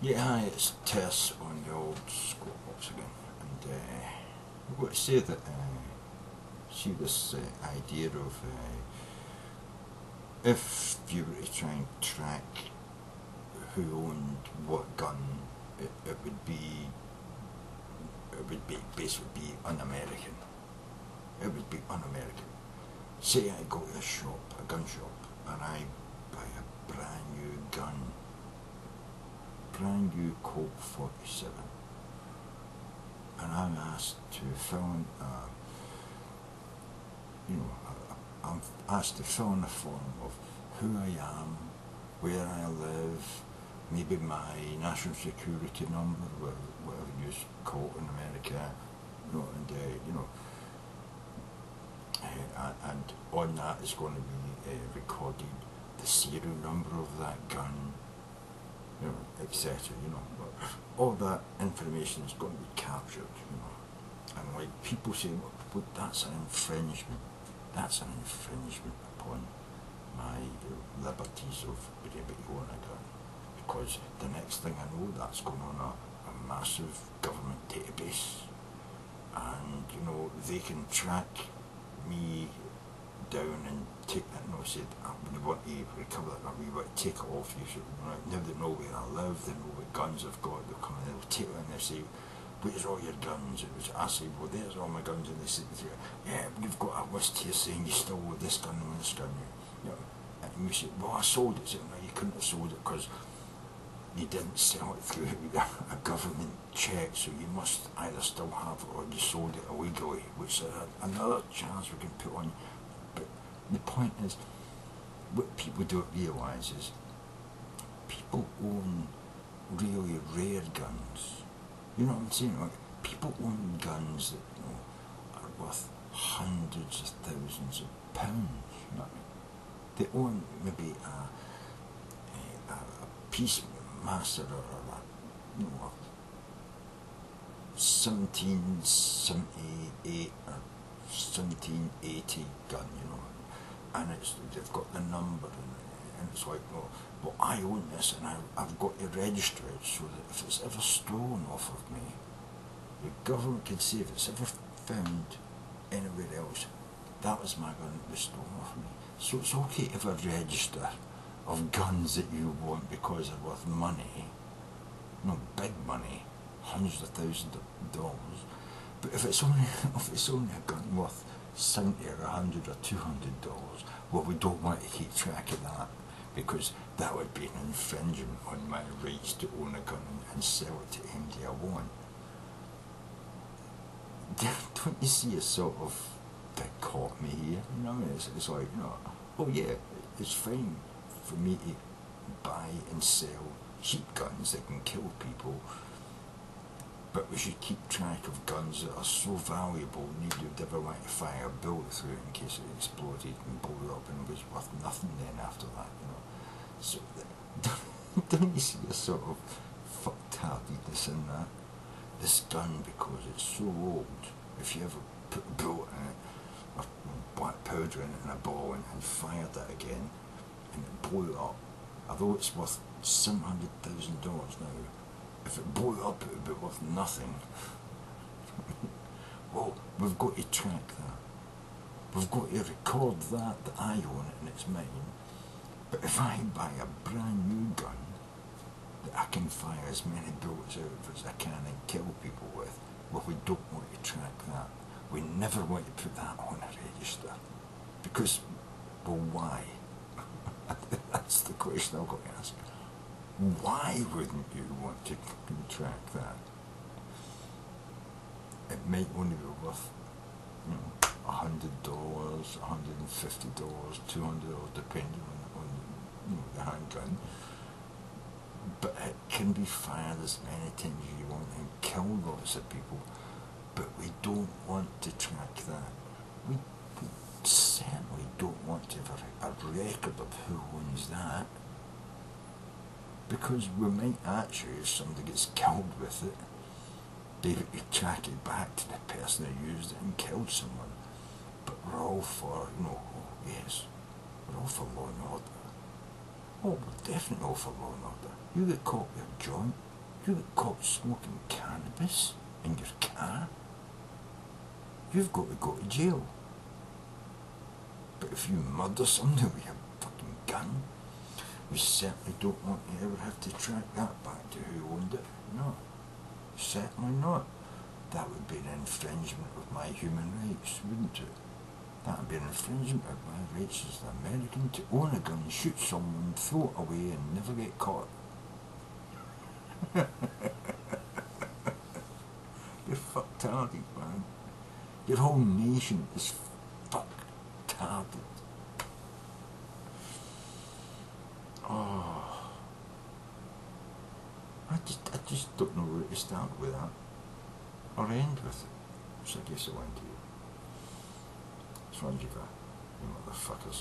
Yeah, hi, it's Tersse on the old squat box again, and I've got to say that see this idea of if you were to try and track who owned what gun, it would be basically be un-American. It would be un-American. Say I go to a shop, a gun shop, and I buy a brand new gun, brand new Colt 47, and I'm asked to fill in I'm asked to fill in a form of who I am, where I live, maybe my national security number, whatever you call it in America, and on that is going to be recorded the serial number of that gun, etc. All that information is going to be captured, and like people say, well, that's an infringement. That's an infringement upon my liberties of being able to own a gun, because the next thing I know, that's going on a massive government database, and they can track me down and take that. Said, we want to recover that, we want to take it off you. So now they know where I live, they know what guns I've got. They'll come in, they'll take it, and they say, where's all your guns? I say, well, there's all my guns, and they say, yeah, we've got a list here saying you still with this gun and this gun. And you say, well, I sold it. So, no, you couldn't have sold it because you didn't sell it through a government check, so you must either still have it or you sold it illegally, which is another charge we can put on you. But the point is, what people don't realise is people own really rare guns. You know what I'm saying? Like, people own guns that are worth hundreds of thousands of pounds. You know what I mean? They own maybe a piece master or a 1778 or 1780 gun, and they've got the number, and it's like, well, I own this, and I've got to register it so that if it's ever stolen off of me, the government can say if it's ever found anywhere else, that was my gun that was stolen off of me. So it's okay to have a register of guns that you want because they're worth money, big money, hundreds of thousands of dollars. But if it's only a gun worth $70 or $100 or $200, well, we don't want to keep track of that, because that would be an infringement on my rights to own a gun and sell it to anybody I want. Don't you see a sort of dichotomy here? You know what I mean? It's like, oh yeah, it's fine for me to buy and sell cheap guns that can kill people, but we should keep track of guns that are so valuable nobody would ever want to fire a bullet through it in case it exploded and blew up and was worth nothing then after that, So don't you see a sort of fucked-heartedness in that? This gun, because it's so old, if you ever put a bullet in it, or black powder in it and a ball and fired it again, and it blew up, although it's worth $700,000 now, if it blew up, it would be worth nothing. Well, we've got to track that. We've got to record that I own it and it's mine. But if I buy a brand new gun that I can fire as many bullets out of as I can and kill people with, well, we don't want to track that. We never want to put that on a register. Because, well, why? That's the question I've got to ask. Why wouldn't you want to track that? It might only be worth, $100, $150, $200, depending on the handgun. But it can be fired as many times as you want and kill lots of people. But we don't want to track that. We certainly don't want to have a record of who owns that. Because we might actually, if somebody gets killed with it, be able to track it back to the person who used it and killed someone. But we're all for, yes, we're all for law and order. Oh, we're definitely all for law and order. You get caught with a joint, You get caught smoking cannabis in your car, you've got to go to jail. But if you murder somebody with a fucking gun, we certainly don't want to ever have to track that back to who owned it. No, certainly not. That would be an infringement of my human rights, wouldn't it? That would be an infringement of my rights as an American to own a gun, shoot someone, throw it away and never get caught. You're fucktarded, man. Your whole nation is fucktarded. Oh, I just don't know where to start with that, or end with it. So I guess I went to you. This one's you got, you motherfuckers.